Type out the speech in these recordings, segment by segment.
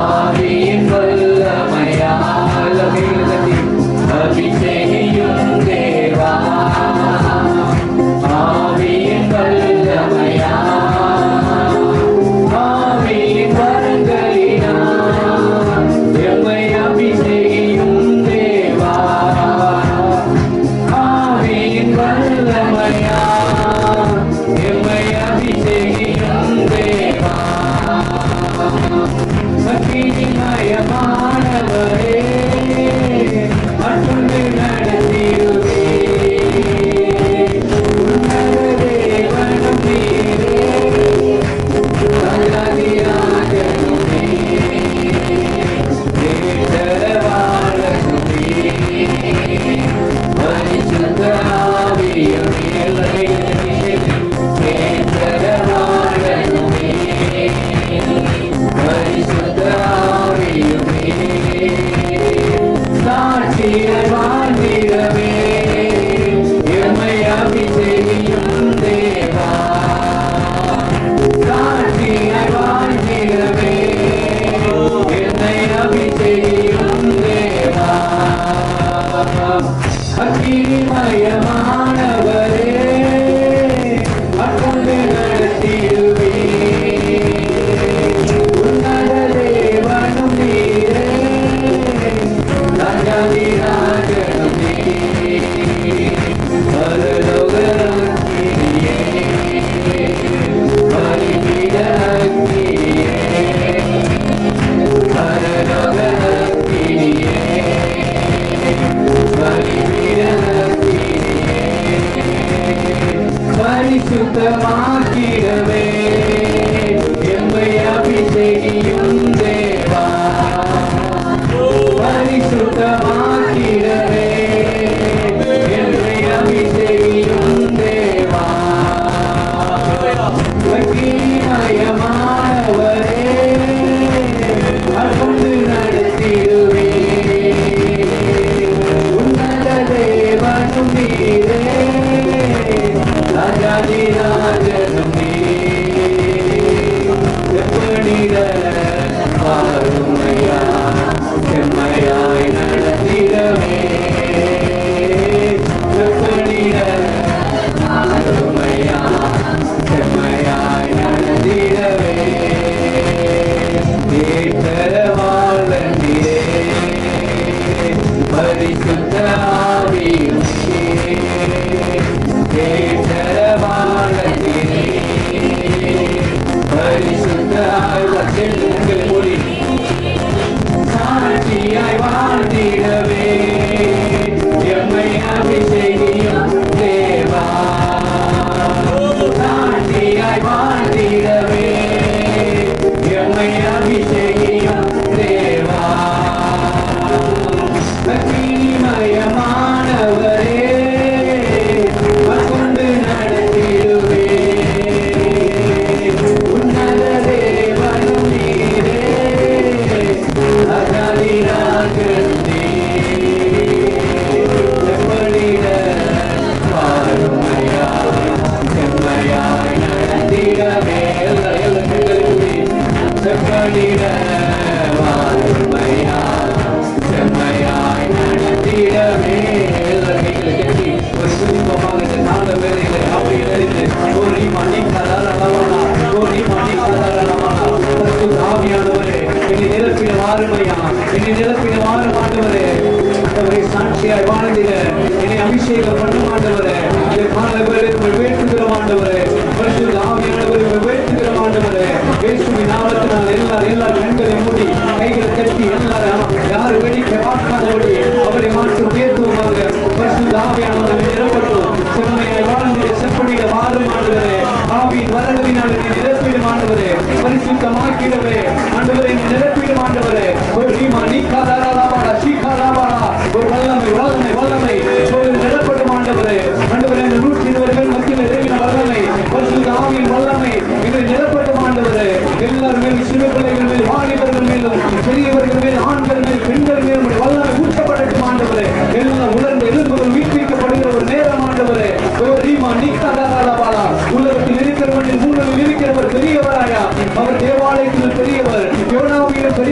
ஆவியின் வல்லமையால் அபிஷேகியும் தேவா. ஆவியின் வல்லமையால் ஆவியின் வரங்களினால் எம்மை அபிஷேகியும் தேவா. ஆவியின் வல்லமையால் எம்மை அபிஷேகியும் தேவா. அக்கினிமயமானவரே அன்பு நடத்திடுவே. உன்னத தேவனும் நீரே ராஜாதிராஜனுமே தேவரவாளனுமே பரிசுத்த ஆவியுமே தேவரவாளனுமே பரிசுத்த ஆவியுமே சாட்சியாய் வாழ்ந்திடவே எம்மை அபிஷேகியும் தேவா. சாட்சியாய் வாழ்ந்திடவே என்னை அபிஷேகியும் தேவா. அக்கினிமயமானவரே அன்பு நடத்திடுவே. உன்னத தேவனும் நீரே ராஜாதிராஜனும் நீரே பரலோக அக்கினியே பரிபீட அக்கினியே பரலோக அக்கினியே பரிபீட அக்கினியே பரிசுத்தமாக்கிடவே எம்மை அபிஷேகியும் தேவா. பரிசுத்தமாக்கிடவே எம்மை அபிஷேகியும் தேவா. அக்கினிமயமானவரே அன்பு நடத்திடுவே. உன்னத தேவனும் நீரே ராஜாதிராஜனும் நீரே எப்படிட வாருமையா செம்மையாய் நடத்திடவே. எப்படிட வாருமையா செம்மையாய் நடத்திடவே. ஏற்றவாளனே பரிசுத்த ஆவியுமே ஏற்றவாளனே பரிசுத்த ஆவியுங்கள் மொழி சாட்சியாய் வாழ்ந்திடவே எம்மை அபிஷேகியும் தேவா. சாட்சியாய் வாழ்ந்திடவே எம்மை அபிஷேகியும் தேவா. அக்கினிமயமானவரே அன்பு நடத்திடுவே. உன்னத தேவனும் நீரே ராஜாதிராஜனும் நீரே எப்படிட வாருமையாய் செம்மையாய் நடத்திடவே. எப்படிட வாருமையாய் செம்மையாய் நடத்திடவே. ஒரு குடும்பமாக இந்த நால வேலைகளை அப்படி எழுந்து ஒரு ஆவியானவரே என்னை நிரப்பிட வாருமையா என்னை நிரப்பிட வாரும் ஆண்டவரே. ஆண்டவரை சாட்சியாய் வாழ்ந்திட என்னை அபிஷேகம் பண்ண மாட்டவரே. இதை காலவரை வேற்றுகிறோம் ஆண்டவரே. பரிசுத்த ஆவியானவரை வேற்றுகிறோம் ஆண்டவரே. இயேசுவின் நாமத்தினால் எல்லாரும் கண்களை மூடி கைகளை கட்டி எல்லாரும் யாரு வேடிக்கை பார்க்காதபடி அவரை மாற்றும் பேசுவோமாக. பரிசுத்த ஆவியானவரை நிரப்பட்டும். செம்மையாய் வாழ்ந்திட செப்படிட வாரும் ஆண்டவரே. ஆவியின் வரங்களினால் என்னை நிரப்பிடும் ஆண்டவரே. பரிசுத்தமாக்கிடவே ஆண்டவரை நிரப்பிடும் ஆண்டவரே. ஒரு வல்லமை நிரப்படும் ஆண்டவரே. ஆண்டவரே 120 பேர் மத்தியில் இறங்கின வல்லமை பரிசுத்த ஆவியின் வல்லமை இதை நிரப்படும் ஆண்டவரே. எல்லாருமே சிறு பிள்ளைகள்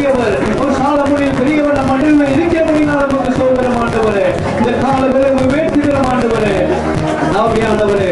பெரியவர். சாலமோனில் பெரியவர் நம் மண்ணில் இருக்கிறபடினால் நமக்கு சோதரம் ஆண்டவரே. இந்த காலங்களை உயர்த்துகிறோம் ஆண்டவரே. ஆவியானவரே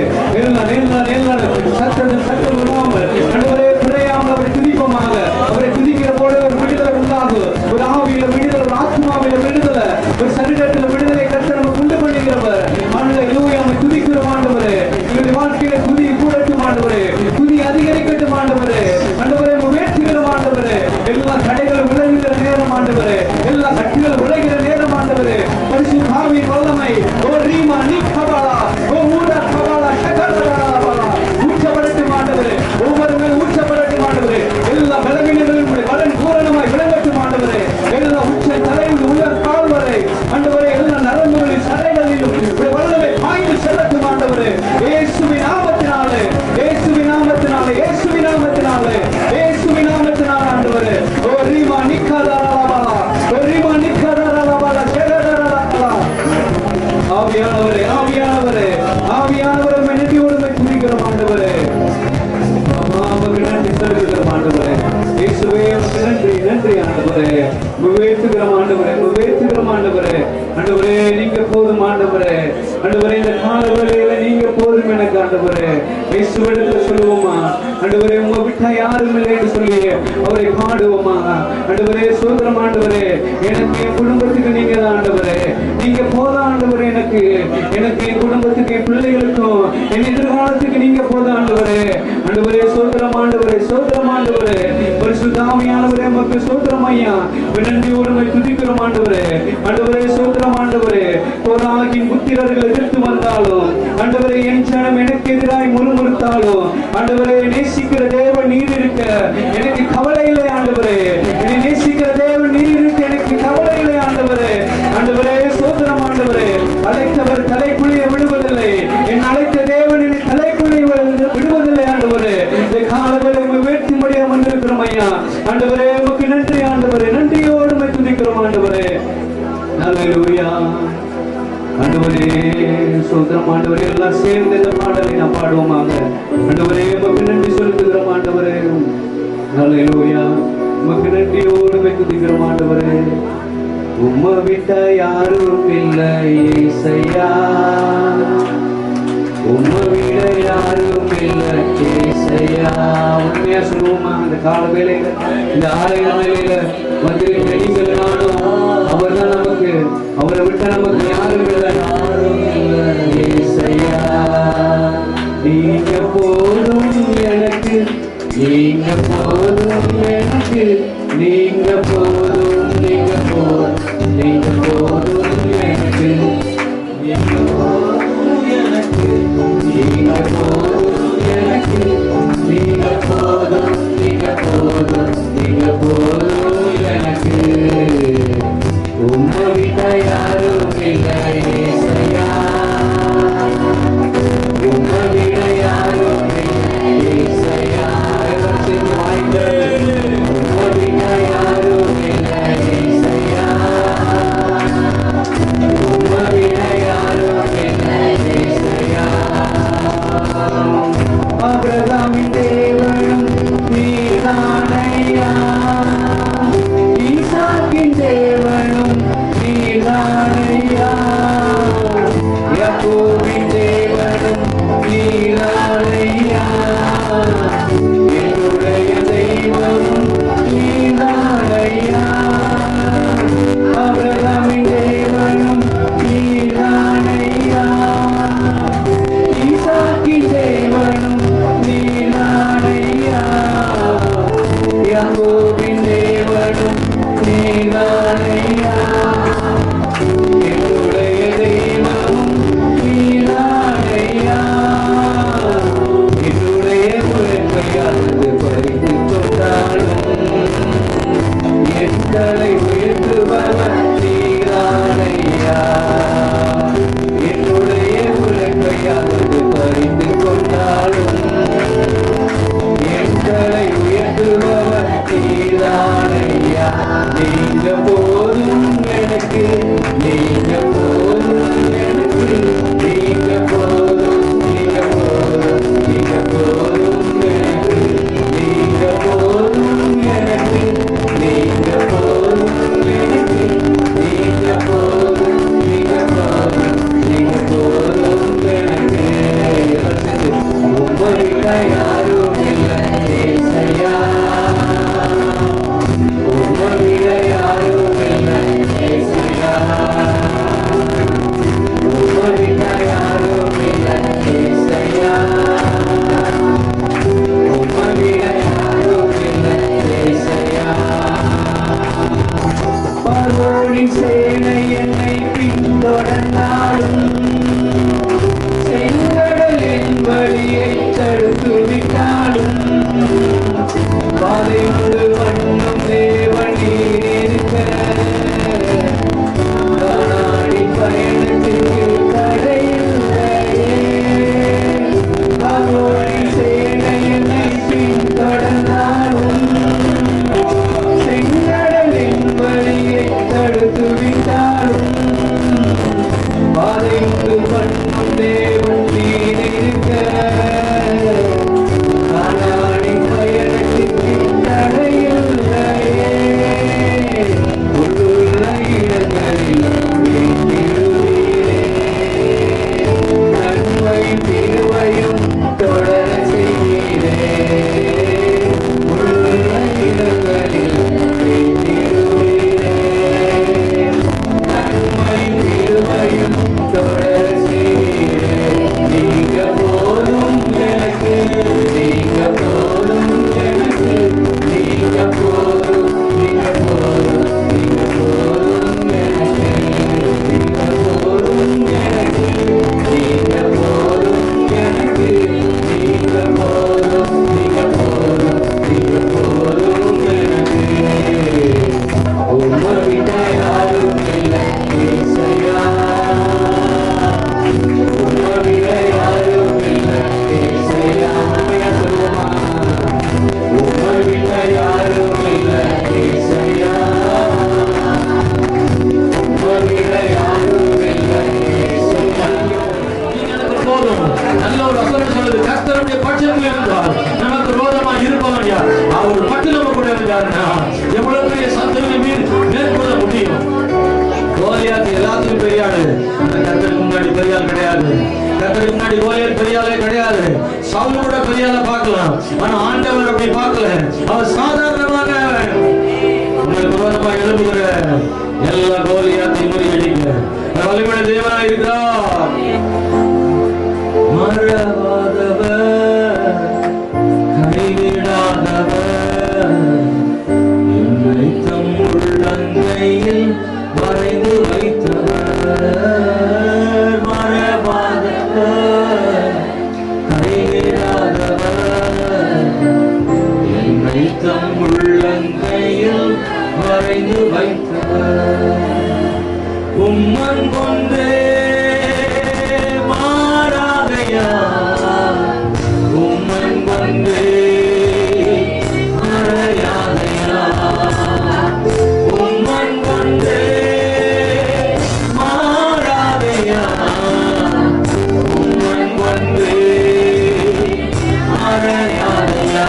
சத்தம் விடாமல் ஆண்டவரே குறையாமல் அவரை துதிப்போமாக. அவரை துதிக்கிற போல ஒரு விடுதலை உண்டாகும். ஒரு ஆவியில விடுதலை, ஒரு ஆத்மாவில விடுதலை, ஒரு சரீரத்தில் விடுதலை கர்த்தர் நமக்கு உண்டு பண்ணுகிறவர். அல்லேலூயா. நம்மை துதிக்கிறோம் ஆண்டவரே. எங்களுடைய வாழ்க்கையில துதி கூடட்டும் ஆண்டவரே. துதி அதிகரிக்கட்டும் ஆண்டவரே. ஆண்டவரே உயர்த்துகிறோம் ஆண்டவரே. எல்லா தடைகளும் விலகுகிற நேரம் ஆண்டவரே. எல்லா கட்டுகளும் விலகிற நேரம் ஆண்டவரே. பரிசுத்த ஆவியின் வல்லமை ஓ ரீமா நீ கபாலா ஓ ஊடா கபாலா ஷகரலா ஊற்றப்படட்டும் ஆண்டவரே. ஒவ்வொருமே ஊற்றப்படட்டும் ஆண்டவரே. எல்லா பலவீனங்களும் பலன் பூரணமாய் விளங்கட்டும் ஆண்டவரே. எல்லா உச்ச தலையில் உள்ள கால் வரை ஆண்டவரே எல்லா நரம்புகளின் சதைகளிலும் வல்லமை பாய்ந்து செல்லட்டும் ஆண்டவரே. இயேசுவின் நாமத்தினாலே, இயேசுவின் நாமத்தினாலே, இயேசுவின் நாமத்தினாலே, இயேசுவின் நாமத்தினாலே ஆண்டவரே. ஓ ரீமா நிக்கதரலா ஓ ரீமா நிக்கதரலா ஷகரலா. ஆவியானவரே, ஆவியானவரே, ஆவியானவரே மெனடியோடு துதிக்கிறோம் ஆண்டவரே. நன்றி செலுத்துகிறோம் ஆண்டவரே. இயேசுவே நன்றி, நன்றி ஆண்டவரே. உயர்த்துகிறோம் ஆண்டவரே, உயர்த்துகிறோம் ஆண்டவரே. ஆண்டவரே நீங்க போதும் ஆண்டவரே. ஆண்டவரே இந்த கால வேளையில நீங்க போதும் எனக்கு ஆண்டவரே. இயேசுவிடத்துல சொல்லுவோமா ஆண்டவரே, உங்க விட்டா யாரும் இல்லை என்று சொல்லி அவரை பாடுவோமா ஆண்டவரே. சோதரம் ஆண்டவரே, எனக்கு என் குடும்பத்துக்கு நீங்க தான் ஆண்டவரே. நீங்க போதும் ஆண்டவரே. எனக்கு என் குடும்பத்துக்கு, என் பிள்ளைகளுக்கும், என் எதிர்காலத்துக்கு நீங்க போதும் ஆண்டவரே. ஆண்டவரே சோதரம் ஆண்டவரே, சோதரம் ஆண்டவரே. பரிசுத்த ஆவியானவரே உமக்கு சோதரம் ஐயா. நன்றியோடு உம்மை துதிக்கிறோம் ஆண்டவரே. ஆண்டவரே சோதரம் ஆண்டவரே. கோராகின் புத்திரர்கள் எதிர்த்து வந்தாலும் ஆண்டவரே, என் ஜனம் எனக்கு எதிராய் முறுமுறுத்தாலும் ஆண்டவரே, நேசிக்கிற தேவன் நீர் இருக்க எனக்கு கவலை இல்லை ஆண்டவரே. என்னை நேசிக்கிற தேவன் நீர் இருக்க எனக்கு கவலை இல்லை ஆண்டவரே. ஆண்டவரே சோதரம் ஆண்டவரே. அழைத்தவர் தலைக்குழிய விடுவதில்லை. என் அழைத்த தேவன் என்னை தலைக்குழிய விடுவதில்லை ஆண்டவரே. இந்த காலங்களை வேற்றும்படியா வந்திருக்கிறோம் ஐயா. ஆண்டவரே உமக்கு நன்றி ஆண்டவரே. நன்றியோடு உம்மை துதிக்கிறோம் ஆண்டவரே. அல்லேலூயா. ஆண்டவரே சோதரம் ஆண்டவரே. எல்லாம் சேர்ந்து இந்த பாடலை நாம் பாடுவோமாக. ஆண்டவரே உமக்கு நன்றி செலுத்துகிறோம் ஆண்டவரே. அல்லேலூயா. உமக்கு நன்றியோடு உம்மை துதிக்கிறோம் ஆண்டவரே. உம்மை விட்ட யாரும் இல்லை இயேசையா. உம்மை விட யாரும் இல்லை இயேசையா. உண்மையா சொல்லுவோமா அந்த கால வேளையில, இந்த ஆலய வேளையில வந்திருக்கிற நீங்கள் நானும் அவர்தான் நமக்கு. அவரை விட்ட நமக்கு யாரும் இல்லை, யாரும் இல்லை இயேசையா. நீங்க போதும் எனக்கு, நீங்க போதும் எனக்கு, நீங்க போதும், நீங்க போதும், நீங்க போதும் எனக்கு, நீங்க போதும் எனக்கு, நீங்க போதும் எனக்கு, நீங்க போதும், நீங்க போதும், நீங்க போதும் எனக்கு. உம்மை விட்ட யாரும் இல்லை இயேசையா. உம்மை விட யாரும் இல்லை இயேசையா. உம்மை விட யாரும் இல்லை இயேசையா. உம்மை விட யாரும் இல்லை இயேசையா. ஆபிரகாமின் தேவனும் நீர்தானையா. ஈசாக்கின் தேவனும் நீர்தானையா. யாக்கோபின் தேவனும் நீர்தானையா. என்னுடைய தெய்வமும் நீர்தானையா. ஆபிரகாமின் தேவனும் நீர்தானையா. ஈசாக்கின் தேவனும் நீர்தானையா. யாக்கோபின் தேவனும் நீர்தானையா. என்னுடைய தெய்வமும் நீர்தானையா. என்னுடைய முழங்கையானது பறித்து கொண்டாலும் எங்களை உயர்த்துபவர் நீர்தானையா. என்னுடைய முழங்கையானது பறித்து கொண்டாலும் எங்களை உயர்த்துபவர் நீர்தானையா. நீங்க போதும் எனக்கு, நீங்க போதும் எனக்கு, நீங்க போதும், நீங்க போதும், நீங்க போதும் எனக்கு, நீங்க போதும் எனக்கு, நீங்க சேனை என்னை பின்தொடர்ந்தாலும் செங்கடல் என் வழியை தடுத்து விட்டாலும் பாதை உண்டு பண்ணும் தேவனே இருக்க நாடி பயணத்திற்கு தடையில்லையே. வானோடி சேனை என்னை பின்தொடர்ந்தாலும் செங்கடலின் வழியை தடுத்து விட்டாலும் பாதை உண்டு பண்ணும் தேவன் நீர் இருக்க நாடி பயணத்திற்கு தடையில்லையே. உள்ளுள்ள இடங்களில் வீட்டிடுவீரே. நன்மையும் திருவையும் தொடர செய்வீரே. உள்ளுள்ள இடங்களில் வீட்டிடுவீரே. நன்மையும் திருவையும் தொடர செய்வீரே. நீங்க போதும் எனக்கு, நீங்க போதும் எனக்கு, நீங்க போதும், நீங்க போதும், நீங்க போதும் எனக்கு, நீங்க போதும் எனக்கு, நீங்க போதும் எனக்கு, நீங்க போதும், நீங்க போதும், நீங்க போதும் எனக்கு. உம்மை விட்ட யாரும் இல்லை ஏசையா. உம்மை விட யாரும் இல்லை ஏசையா. உண்மையா சொல்லுவோமா? உம்மை விட யாரும் இல்லை ஏசையா. உம்மை விட யாரும் இல்லை ஏசையா. நீங்க எனக்கு போதும். நல்ல ஒரு வசனம் சொல்லுது, கர்த்தருடைய பட்சத்தில் இருந்தால் நமக்கு விரோதமாக இருப்பவன் யார்? அவர் மட்டும் நம்ம கூட இருந்தாருன்னா எவ்வளவு பெரிய சத்துருவை மேற்கொள்ள முடியும். கோலியாத் எல்லாத்துக்கும் பெரிய ஆளு, அந்த கர்த்தருக்கு முன்னாடி பெரிய ஆள் கிடையாது. கர்த்தருக்கு முன்னாடி கோலியாத் பெரிய ஆளே கிடையாது. சவுல் கூட பெரிய ஆளை பார்க்கலாம், ஆனா ஆண்டவர் அப்படி பார்க்கல. அவர் சாதாரணமாக உங்களுக்கு விரோதமாக எழுப்புகிற எல்லா கோலியாத்தையும் முறியடிக்க வலிமையுள்ள தேவனாக இருக்கிறார். மறவாதவர், கைவிடாதவர், என்னை தம் உள்ளங்கையில் வரைந்து வைத்தவர். மறவாதவர், கைவிடாதவர், என்னை தம் உள்ளங்கையில் வரைந்து வைத்தவர். உம்மன் கொண்டே மாறாதையா, உம்மன் கொண்டே மறையாதையா, உம்மன் கொண்டே மாறாதையா, உம்மன் கொண்டே மறையாதையா.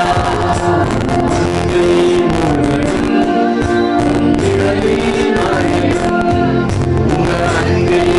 அன்பில்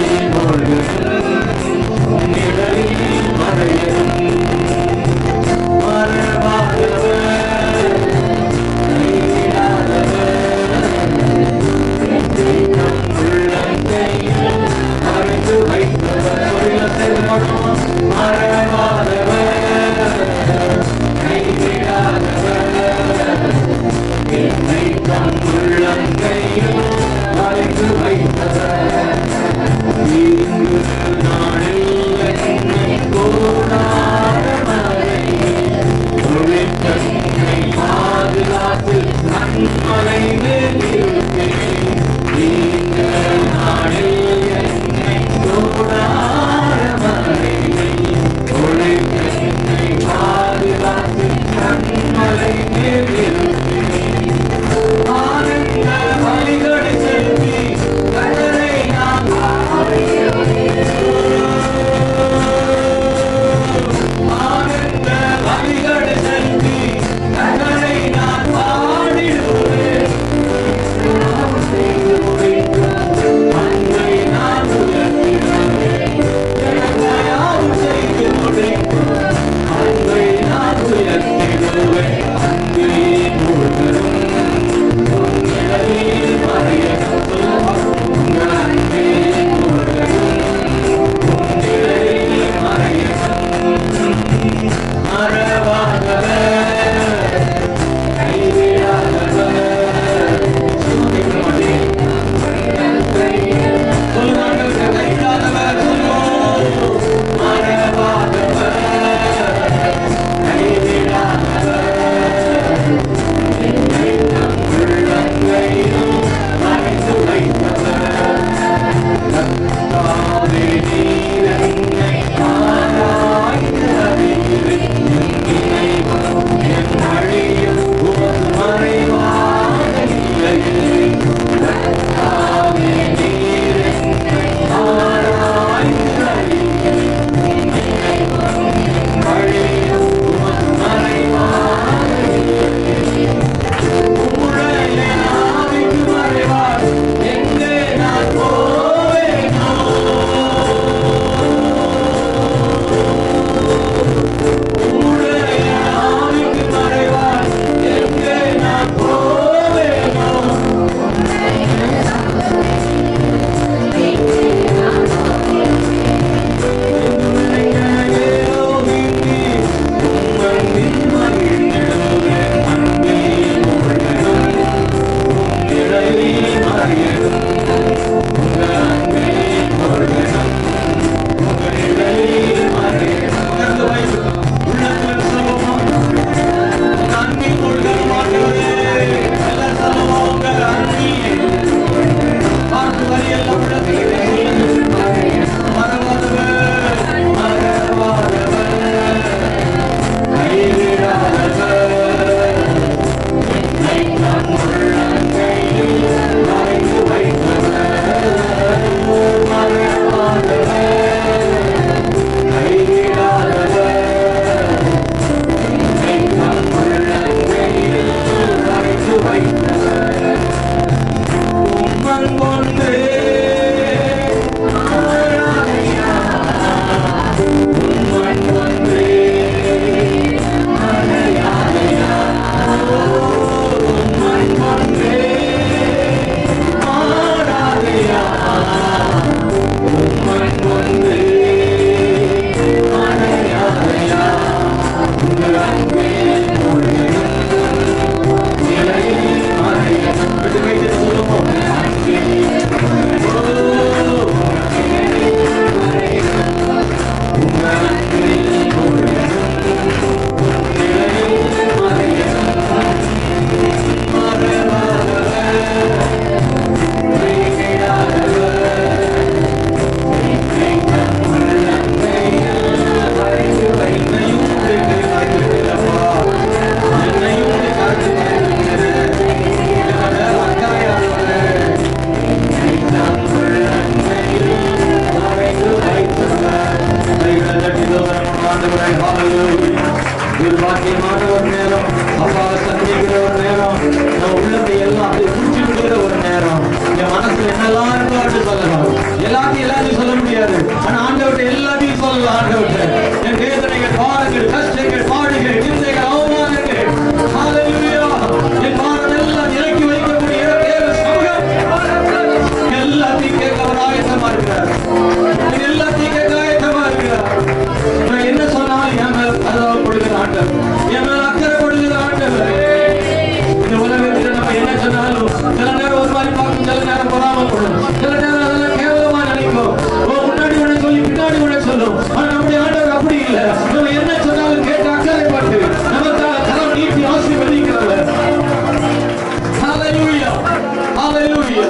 ஹalleluya.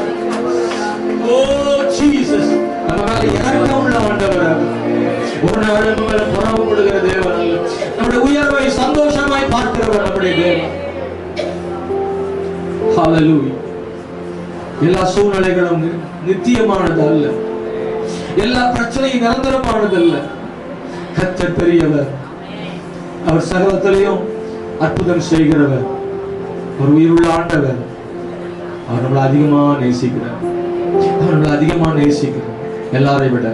ஓ ஜீசஸ், நம்ம மேல இரக்கம் உள்ள ஆண்டவர். ஒரு நாள் நம்ம மேல பொறாமைப்படுகிற தேவன் அல்ல. நம்முடைய உயர்வை சந்தோஷமாய் பார்க்கிறவர் நம்முடைய தேவன். ஹalleluya. எல்லா சூழ்நிலைகளும் நித்தியமானது அல்ல. எல்லா பிரச்சனையும் நிரந்தரமானது அல்ல. கர்த்தர் பெரியவர். அவர் சகலத்திலையும் அற்புதம் செய்கிறவர். ஒரு உயிருள்ள ஆண்டவர். அவர் நம்மளை அதிகமா நேசிக்கிறார். எல்லாரை விட